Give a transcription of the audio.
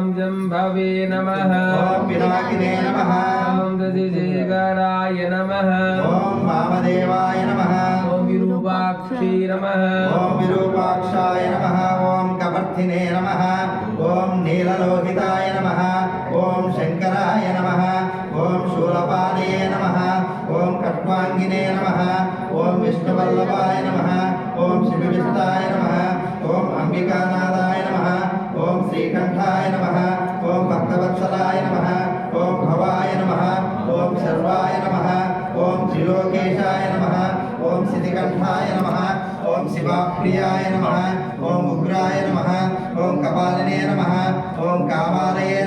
ॐ जम्भवे नमः ॐ पिनाकिने नमः ॐ दधिजेगराय नमः ॐ वामदेवाय नमः ॐ विरूपाक्षी नमः ॐ विरूपाक्षाय नमः ॐ कपर्थिने नमः ॐ नीललोहिताय नमः ॐ शङ्कराय नमः ॐ शूलपादये नमः ॐ कट्वाङ्गिने नमः ॐ विष्णुवल्लभाय नमः ॐ शिवविष्टाय नमः ॐ अम्बिकानाथाय नमः ॐ श्रीकण्ठाय नमः ॐ भक्तवत्सलाय नमः ॐ भवाय नमः ॐ शर्वाय नमः ॐ त्रिलोकेशाय नमः ॐ सिद्धिकण्ठाय नमः ॐ शिवाप्रियाय नमः ॐ उग्राय नमः ॐ कपालिने नमः ॐ कामालये